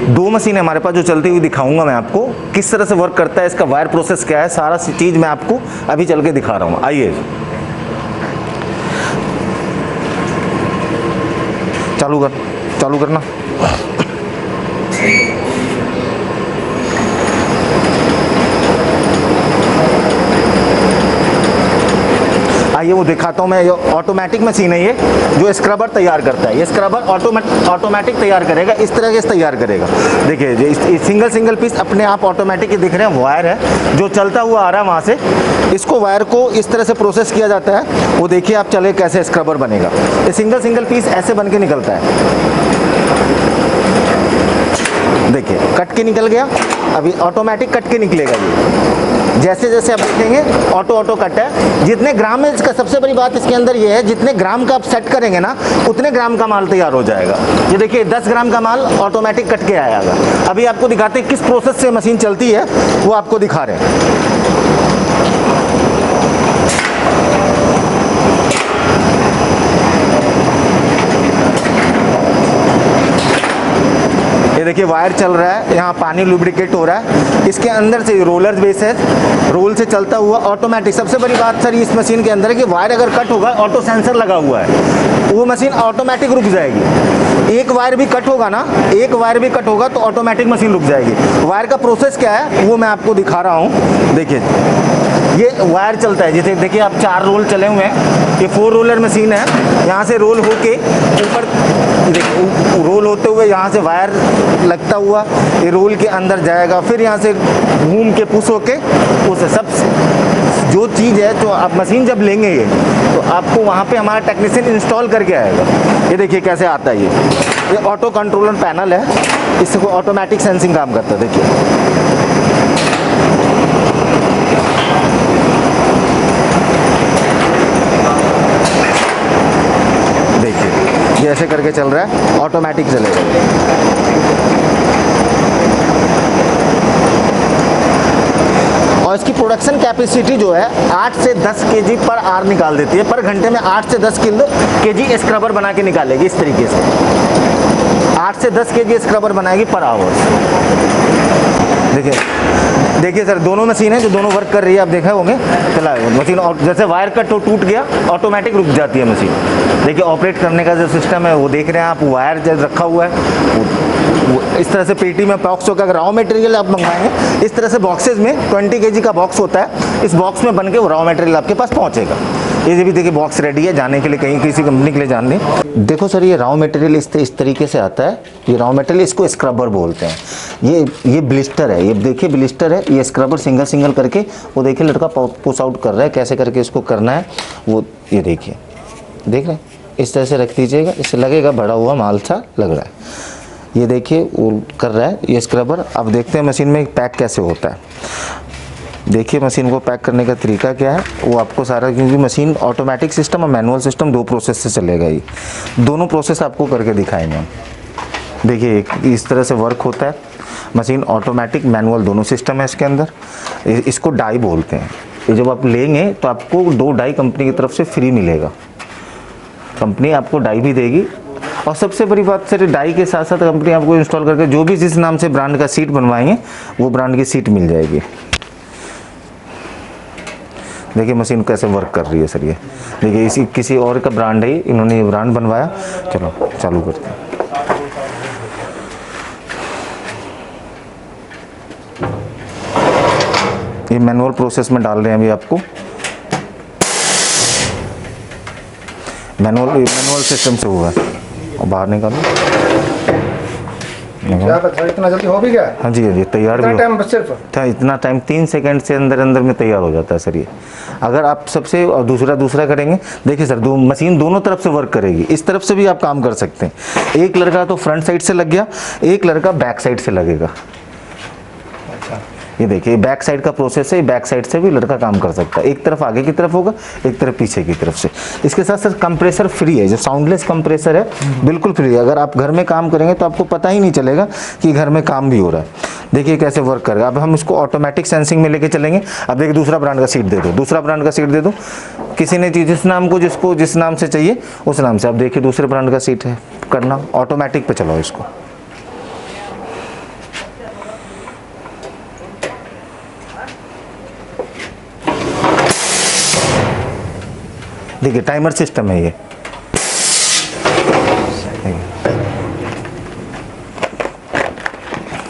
दो मशीन है हमारे पास जो चलती हुई दिखाऊंगा मैं आपको, किस तरह से वर्क करता है, इसका वायर प्रोसेस क्या है, सारा चीज़ मैं आपको अभी चल के दिखा रहा हूँ। आइए चालू करना। आइए वो दिखाता हूँ मैं। ये ऑटोमेटिक मशीन है, ये जो स्क्रबर तैयार करता है। ये स्क्रबर ऑटोमेटिक तैयार करेगा, इस तरह से तैयार करेगा। देखिए ये सिंगल पीस अपने आप ऑटोमेटिक ये दिख रहे हैं, वायर है जो चलता हुआ आ रहा है वहाँ से। इसको वायर को इस तरह से प्रोसेस किया जाता है। वो देखिए आप चले कैसे स्क्रबर बनेगा। ये सिंगल पीस ऐसे बन के निकलता है। देखिए कट के निकल गया, अभी ऑटोमेटिक कट के निकलेगा। ये जैसे जैसे आप देखेंगे ऑटो कट है। जितने ग्राम में, इसका सबसे बड़ी बात इसके अंदर ये है, जितने ग्राम का आप सेट करेंगे ना उतने ग्राम का माल तैयार हो जाएगा। ये देखिए 10 ग्राम का माल ऑटोमेटिक कट के आएगा। अभी आपको दिखाते हैं किस प्रोसेस से मशीन चलती है, वो आपको दिखा रहे हैं। देखिए वायर चल रहा है, यहाँ पानी लुब्रिकेट हो रहा है। इसके अंदर से रोलर बेस है, रोल से चलता हुआ ऑटोमेटिक। सबसे बड़ी बात सर इस मशीन के अंदर है कि वायर अगर कट होगा, ऑटो सेंसर लगा हुआ है, वो मशीन ऑटोमेटिक रुक जाएगी। एक वायर भी कट होगा ना, एक वायर भी कट होगा तो ऑटोमेटिक मशीन रुक जाएगी। वायर का प्रोसेस क्या है वो मैं आपको दिखा रहा हूँ। देखिए ये वायर चलता है, जैसे देखिए आप 4 रोल चले हुए हैं। ये 4 रोलर मशीन है। यहाँ से रोल होके ऊपर रोल होते हुए यहाँ से वायर लगता हुआ ये रोल के अंदर जाएगा, फिर यहाँ से घूम के पुश होके उस सब जो चीज़ है तो आप मशीन जब लेंगे ये तो आपको वहाँ पे हमारा टेक्नीशियन इंस्टॉल करके आएगा। ये देखिए कैसे आता है। ये ऑटो कंट्रोलर पैनल है, इससे ऑटोमेटिक सेंसिंग काम करता है। देखिए ये ऐसे करके चल रहा है, ऑटोमेटिक चलेगा। और इसकी प्रोडक्शन कैपेसिटी जो है 8 से 10 केजी पर आवर निकाल देती है। पर घंटे में 8 से 10 केजी स्क्रबर बना के निकालेगी। इस तरीके से 8 से 10 केजी स्क्रबर बनाएगी पर आवर। देखिए सर दोनों मशीन है जो दोनों वर्क कर रही है। आप देखा होंगे चला मशीन, और जैसे वायर कट टूट गया ऑटोमेटिक रुक जाती है मशीन। देखिए ऑपरेट करने का जो सिस्टम है वो देख रहे हैं आप। वायर जब रखा हुआ है वो इस तरह से पेटी में बॉक्स होकर, अगर रॉ मटेरियल आप मंगाएंगे इस तरह से बॉक्सेस में 20 केजी का बॉक्स होता है। इस बॉक्स में बन के वो रॉ मटेरियल आपके पास पहुंचेगा। ये भी देखिए बॉक्स रेडी है जाने के लिए, कहीं किसी कंपनी के लिए जाने। देखो सर ये रॉ मटेरियल इस तरीके से आता है। ये रॉ मटेरियल, इसको स्क्रबर बोलते हैं। ये ब्लिस्टर है, ये देखिए ब्लिस्टर है। ये स्क्रबर सिंगल करके वो देखिए लड़का पुश आउट कर रहा है। कैसे करके इसको करना है वो ये देखिए, देख रहे हैं। इस तरह से रख दीजिएगा, इससे लगेगा बड़ा हुआ माल सा लग रहा है। ये देखिए वो कर रहा है ये स्क्रबर। अब देखते हैं मशीन में पैक कैसे होता है। देखिए मशीन को पैक करने का तरीका क्या है वो आपको सारा, क्योंकि मशीन ऑटोमेटिक सिस्टम और मैनुअल सिस्टम 2 प्रोसेस से चलेगा। ये दोनों प्रोसेस आपको करके दिखाएंगे हम। देखिए इस तरह से वर्क होता है मशीन, ऑटोमेटिक मैनुअल दोनों सिस्टम है इसके अंदर। इसको डाई बोलते हैं। ये जब आप लेंगे तो आपको 2 डाई कंपनी की तरफ से फ्री मिलेगा। कंपनी आपको डाई भी देगी, और सबसे बड़ी बात सर डाई के साथ साथ कंपनी आपको इंस्टॉल करके जो भी जिस नाम से ब्रांड का सीट बनवाएंगे वो ब्रांड की सीट मिल जाएगी। देखिए मशीन कैसे वर्क कर रही है सर। ये देखिए इसी किसी और का ब्रांड है, इन्होंने ये ब्रांड बनवाया। चलो चालू करते हैं। ये मैनुअल प्रोसेस में डाल रहे हैं अभी आपको। मैनुअल सिस्टम से हुआ है। और बाहर निकालो। इतना जल्दी हो भी गया? हाँ जी तैयार भी टाइम सिर्फ था। इतना टाइम 3 सेकंड से अंदर में तैयार हो जाता है सर ये। अगर आप सबसे और दूसरा करेंगे, देखिए सर मशीन दोनों तरफ से वर्क करेगी। इस तरफ से भी आप काम कर सकते हैं। एक लड़का तो फ्रंट साइड से लग गया, एक लड़का बैक साइड से लगेगा। ये देखिए बैक साइड का प्रोसेस है। बैक साइड से भी लड़का काम कर सकता है। एक तरफ आगे की तरफ होगा, एक तरफ पीछे की तरफ से। इसके साथ साथ कंप्रेसर फ्री है, जो साउंडलेस कंप्रेसर है बिल्कुल फ्री है। अगर आप घर में काम करेंगे तो आपको पता ही नहीं चलेगा कि घर में काम भी हो रहा है। देखिए कैसे वर्क करेगा। अब हम इसको ऑटोमेटिक सेंसिंग में लेके चलेंगे। अब देखिए दूसरा ब्रांड का सीट दे दो, दूसरा ब्रांड का सीट दे दो। किसी ने जिस नाम से चाहिए उस नाम से। अब देखिए दूसरे ब्रांड का सीट है, करना ऑटोमेटिक पे चलाओ इसको। देखिए टाइमर सिस्टम है ये।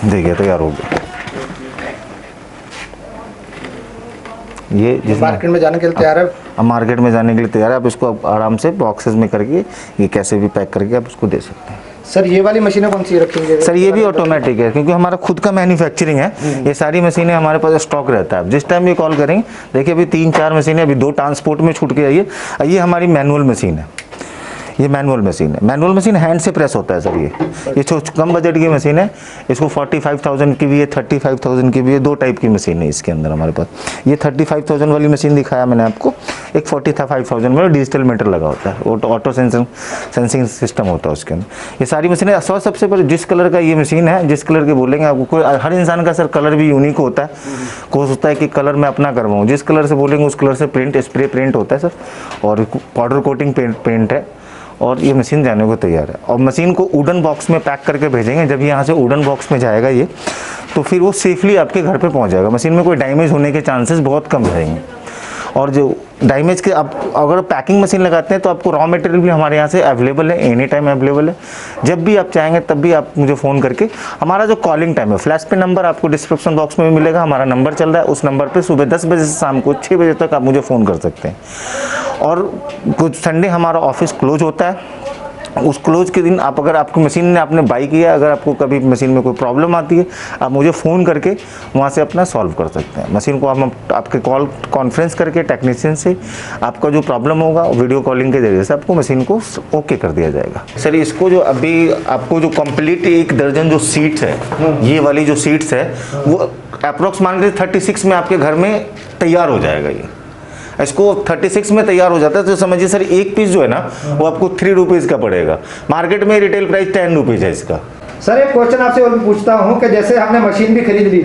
देखिए तैयार हो गया। ये जिस मार्केट में जाने के लिए तैयार है। अब मार्केट में जाने के लिए तैयार है। आप इसको आराम से बॉक्सेस में करके ये कैसे भी पैक करके आप उसको दे सकते हैं। सर ये वाली मशीनें कौन सी रखेंगे? सर ये भी ऑटोमेटिक है, क्योंकि हमारा खुद का मैन्युफैक्चरिंग है। ये सारी मशीनें हमारे पास स्टॉक रहता है। जिस टाइम भी कॉल करेंगे, देखिए अभी 3-4 मशीनें, अभी 2 ट्रांसपोर्ट में छूट के आई है। ये हमारी मैनुअल मशीन है। ये मैनुअल मशीन है। मैनुअल मशीन हैंड से प्रेस होता है सर। ये कम बजट की मशीन है। इसको 45,000 की भी है, 35,000 की भी है। 2 टाइप की मशीन है इसके अंदर हमारे पास। ये 35,000 वाली मशीन दिखाया मैंने आपको। एक 45,000 में डिजिटल मीटर लगा होता है, ऑटो सेंसिंग सिस्टम होता है उसके अंदर। ये सारी मशीनें सबसे पहले जिस कलर का ये मशीन है, जिस कलर के बोलेंगे आपको, कोई हर इंसान का सर कलर भी यूनिक होता है। कोई सोचता है कि कलर मैं अपना करवाऊँ, जिस कलर से बोलेंगे उस कलर से प्रिंट, स्प्रे प्रिंट होता है सर, और पाउडर कोटिंग पेंट है। और ये मशीन जाने को तैयार है। और मशीन को वुडन बॉक्स में पैक करके भेजेंगे। जब यहाँ से वुडन बॉक्स में जाएगा ये, तो फिर वो सेफली आपके घर पे पहुँच जाएगा। मशीन में कोई डैमेज होने के चांसेस बहुत कम रहेंगे। और जो डैमेज के, आप अगर पैकिंग मशीन लगाते हैं तो आपको रॉ मटेरियल भी हमारे यहाँ से अवेलेबल है, एनी टाइम अवेलेबल है। जब भी आप चाहेंगे तब भी आप मुझे फ़ोन करके, हमारा जो कॉलिंग टाइम है, फ्लैश पे नंबर आपको डिस्क्रिप्शन बॉक्स में भी मिलेगा। हमारा नंबर चल रहा है, उस नंबर पे सुबह 10 बजे से शाम को 6 बजे तक आप मुझे फ़ोन कर सकते हैं। और कुछ संडे हमारा ऑफिस क्लोज होता है। उस क्लोज के दिन आप, अगर आपकी मशीन ने आपने बाई किया, अगर आपको कभी मशीन में कोई प्रॉब्लम आती है, आप मुझे फ़ोन करके वहाँ से अपना सॉल्व कर सकते हैं। मशीन को हम आपके कॉल कॉन्फ्रेंस करके टेक्नीशियन से आपका जो प्रॉब्लम होगा, वीडियो कॉलिंग के जरिए से आपको मशीन को ओके कर दिया जाएगा। सर इसको जो अभी आपको जो कंप्लीट 1 दर्जन जो सीट्स है, ये वाली जो सीट्स है, वो अप्रोक्स मान के 36 में आपके घर में तैयार हो जाएगा। ये इसको 36 में तैयार हो जाता है। तो समझिए सर, एक पीस जो है ना, वो आपको 3 रुपीज़ का पड़ेगा। मार्केट में रिटेल प्राइस 10 रुपीज़ है इसका। सर एक क्वेश्चन आपसे और भी पूछता हूँ कि जैसे हमने मशीन भी खरीद ली,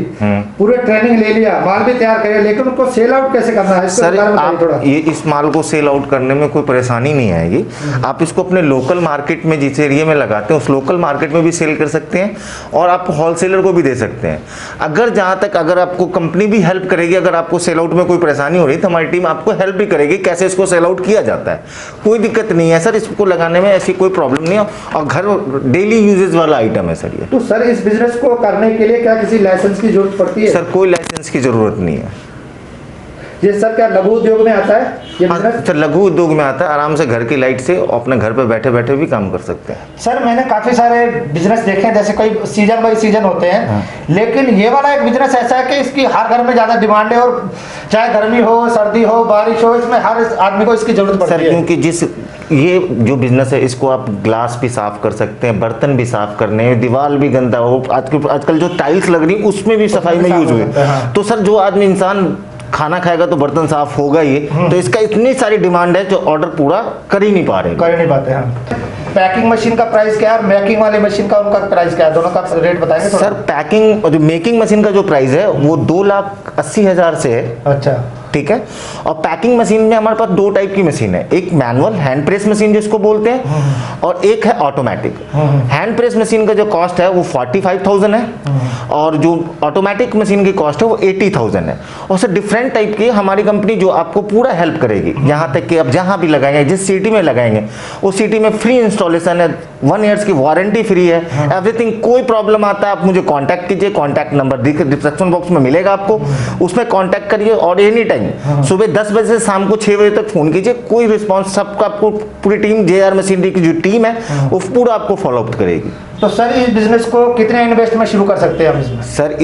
पूरे ट्रेनिंग ले लिया, माल भी तैयार कर लिया, लेकिन उनको सेल आउट कैसे करना है? सर आप ये इस माल को सेल आउट करने में कोई परेशानी नहीं आएगी। आप इसको अपने लोकल मार्केट में, जिस एरिया में लगाते हैं उस लोकल मार्केट में भी सेल कर सकते हैं, और आप होलसेलर को भी दे सकते हैं। अगर जहाँ तक अगर आपको कंपनी भी हेल्प करेगी, अगर आपको सेल आउट में कोई परेशानी हो रही है तो हमारी टीम आपको हेल्प भी करेगी कैसे इसको सेल आउट किया जाता है। कोई दिक्कत नहीं है सर, इसको लगाने में ऐसी कोई प्रॉब्लम नहीं है, और घर डेली यूजेज वाला आइटम है सर ये। तो सर इस बिजनेस को करने के लिए क्या किसी लाइसेंस की जरूरत पड़ती है? सर कोई लाइसेंस की जरूरत नहीं है। ये सर क्या लघु उद्योग में आता है ये बिजनेस? सर लघु उद्योग में आता है। आराम से घर की लाइट से अपने घर पे बैठे बैठे भी काम कर सकते हैं। सर मैंने काफी सारे बिजनेस देखे हैं, जैसे कोई सीजन बाई सीजन होते हैं, लेकिन ये वाला एक बिजनेस ऐसा है कि इसकी हर घर में ज्यादा डिमांड है, और चाहे गर्मी हो, सर्दी हो, बारिश हो, इसमें हर आदमी को इसकी जरूरत पड़ती है। सर क्योंकि ये जो बिजनेस है, इसको आप ग्लास भी साफ कर सकते हैं, बर्तन भी साफ करने हैं, दीवार भी गंदा हो, आजकल जो टाइल्स लग रही उसमें भी सफाई में यूज हुई। तो सर जो आदमी इंसान खाना खाएगा तो बर्तन साफ होगा ही। तो इसका इतनी सारी डिमांड है जो ऑर्डर पूरा कर ही नहीं पाते हैं। पैकिंग मशीन का प्राइस क्या है और मेकिंग वाली मशीन का उनका प्राइस क्या है? दोनों का रेट बताएंगे थोड़ा? सर पैकिंग और जो मेकिंग मशीन का जो प्राइस है वो 2,80,000 से है। अच्छा ठीक है। और पैकिंग मशीन में हमारे पास 2 टाइप की मशीन है, एक मैनुअल हैंड प्रेस मशीन जिसको बोलते हैं, और एक है ऑटोमेटिक। हैंड प्रेस मशीन का जो कॉस्ट है वो 45,000 है, और जो ऑटोमेटिक मशीन की कॉस्ट है वो 80,000 है। और सर डिफरेंट टाइप की हमारी कंपनी जो आपको पूरा हेल्प करेगी, यहाँ तक कि आप जहाँ भी लगाएंगे, जिस सिटी में लगाएंगे उस सिटी में फ्री इंस्टॉलेशन है, 1 ईयर्स की वारंटी फ्री है, एवरीथिंग। कोई प्रॉब्लम आता है आप मुझे कॉन्टैक्ट कीजिए, कॉन्टैक्ट नंबर डिस्क्रिप्शन बॉक्स में मिलेगा आपको, उसमें कॉन्टैक्ट करिए। और एनी टाइम सुबह 10 बजे से शाम को 6 बजे तक फोन कीजिए, कोई रिस्पांस, सबका आपको पूरी टीम, JR मशीनरी की जो टीम है वो पूरा आपको फॉलो अप करेगी। तो सर इस बिजनेस को कितने इन्वेस्ट में शुरू कर सकते हैं हम इसमें? सर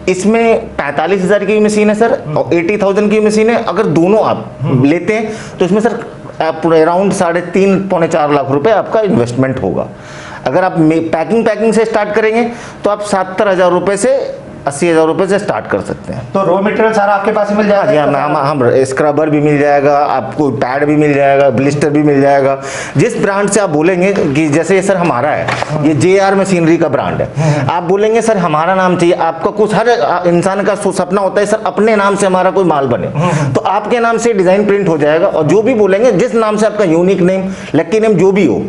इसमें 45,000 की मशीन है सर, और 80,000 की मशीन है। अगर दोनों आप लेते हैं तो इसमें सर अराउंड 3.5-4 लाख रुपए आपका इन्वेस्टमेंट होगा। अगर आप पैकिंग से स्टार्ट करेंगे तो आप 70,000 रुपए से 80,000 रुपए से स्टार्ट कर सकते हैं। तो रॉ मटेरियल सारा आपके पास ही मिल जाएगा? जी हम स्क्रबर भी मिल जाएगा आपको, पैड भी मिल जाएगा, ब्लिस्टर भी मिल जाएगा। जिस ब्रांड से आप बोलेंगे कि जैसे ये सर हमारा है, ये JR मशीनरी का ब्रांड है, आप बोलेंगे सर हमारा नाम चाहिए, आपका कुछ हर इंसान का सपना होता है सर अपने नाम से हमारा कोई माल बने, तो आपके नाम से डिजाइन प्रिंट हो जाएगा। और जो भी बोलेंगे, जिस नाम से आपका यूनिक नेम, लकी नेम जो भी हो।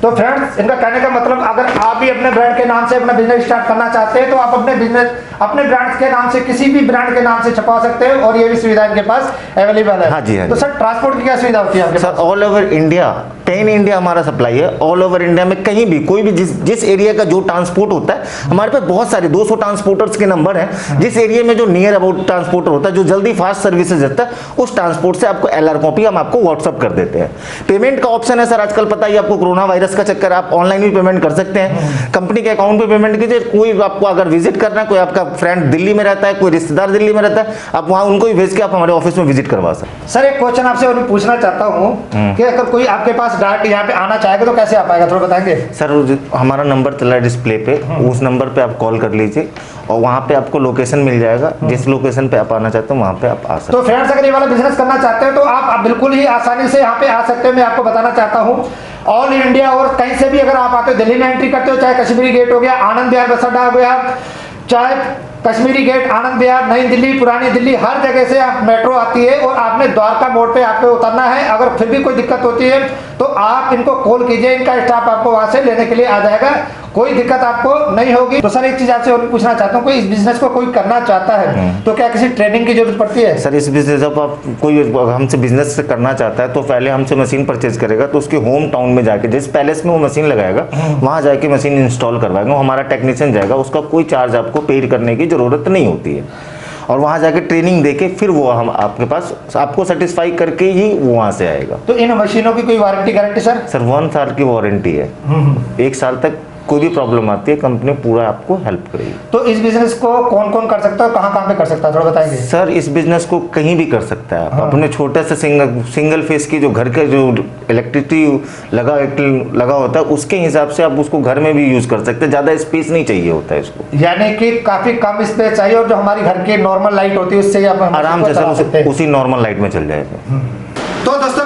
तो फ्रेंड्स इनका कहने का मतलब, अगर आप भी अपने ब्रांड के नाम से अपना बिजनेस स्टार्ट करना चाहते हैं तो आप अपने बिजनेस अपने ब्रांड के नाम से, किसी भी ब्रांड के नाम से छपवा सकते हैं और ये भी सुविधा इनके पास अवेलेबल है। हाँ जी, हाँ तो जी। सर ट्रांसपोर्ट की क्या सुविधा होती है आपके सर पास? All over India, pan India हमारा सप्लाई है। ऑल ओवर इंडिया में कहीं भी कोई भी जिस एरिया का जो ट्रांसपोर्ट होता है, हमारे पास बहुत सारे 200 ट्रांसपोर्टर्स के नंबर हैं। जिस एरिया में जो नियर अबाउट ट्रांसपोर्टर होता है, जो जल्दी फास्ट सर्विसेज देता है, उस ट्रांसपोर्ट से आपको LR कॉपी हम आपको व्हाट्सअप कर देते हैं। पेमेंट का ऑप्शन है सर, आजकल पता ही आपको कोरोना वायरस का चक्कर, आप ऑनलाइन भी पेमेंट कर सकते हैं। कंपनी के अकाउंट पे पेमेंट कीजिए। कोई आपको अगर विजिट करना है, कोई आपका फ्रेंड दिल्ली में रहता है, कोई रिश्तेदार दिल्ली में रहता है, आप वहां उनको भी भेज के आप हमारे ऑफिस में विजिट करवा सकते हैं। सर एक क्वेश्चन आपसे और पूछना चाहता हूँ कि अगर कोई आपके पास डायरेक्ट यहाँ पे आना चाहेगा तो कैसे आ पाएगा, थोड़ा बताएंगे? सर हमारा नंबर चला है डिस्प्ले पे, उस नंबर पे आप कॉल कर लीजिए और वहाँ पे आपको लोकेशन मिल जाएगा। जिस लोकेशन पे आप आना चाहते हो वहाँ पे आप आ सकते तो फ्रेंड्स अगर ये वाला बिजनेस करना चाहते हैं तो आप बिल्कुल ही आसानी से यहाँ पे आ सकते हैं। मैं आपको बताना चाहता हूँ ऑल इंडिया और कहीं से भी अगर आप आते हो, दिल्ली में एंट्री करते हो, चाहे कश्मीरी गेट हो गया, आनंद विहार बस अड्डा हो गया, चाहे कश्मीरी गेट, आनंद विहार, नई दिल्ली, पुरानी दिल्ली, हर जगह से आप मेट्रो आती है और आपने द्वारका मोड़ पे आपको उतरना है। अगर फिर भी कोई दिक्कत होती है तो आप इनको कॉल कीजिए, इनका स्टाफ आपको वहां से लेने के लिए आ जाएगा, कोई दिक्कत आपको नहीं होगी। तो सर एक चीज आपसे और भी पूछना चाहता हूँ, कोई इस बिजनेस को कोई करना चाहता है तो क्या किसी ट्रेनिंग की जरूरत पड़ती है? सर इस बिजनेस जब आप कोई हमसे बिजनेस से करना चाहता है तो पहले हमसे मशीन परचेज करेगा, तो उसके होम टाउन में जाके जिस पैलेस में वो मशीन लगाएगा वहाँ जाके मशीन इंस्टॉल करवाएगा, हमारा टेक्नीशियन जाएगा, उसका कोई चार्ज आपको पे करने की जरूरत नहीं होती है। और वहाँ जाके ट्रेनिंग देके फिर वो हम आपके पास आपको सेटिस्फाई करके ही वो वहाँ से आएगा। तो इन मशीनों की कोई वारंटी गारंटी सर? सर 1 साल की वारंटी है। 1 साल तक कोई भी प्रॉब्लम आती है कंपनी पूरा आपको हेल्प करेगी। तो इस बिजनेस को कौन कौन कर सकता है, कहाँ कहाँ पे कर सकता है, थोड़ा बताएंगे? सर इस बिजनेस को कहीं भी कर सकता है आप। अपने छोटे से सिंगल फेस की जो घर के जो इलेक्ट्रिसिटी लगा होता है उसके हिसाब से आप उसको घर में भी यूज कर सकते हैं। ज्यादा स्पेस नहीं चाहिए होता है इसको, यानी कि काफी कम स्पेस चाहिए और जो हमारी घर की नॉर्मल लाइट होती है उससे ही आप आराम से सर उसी नॉर्मल लाइट में चल जाएगा। तो दोस्तों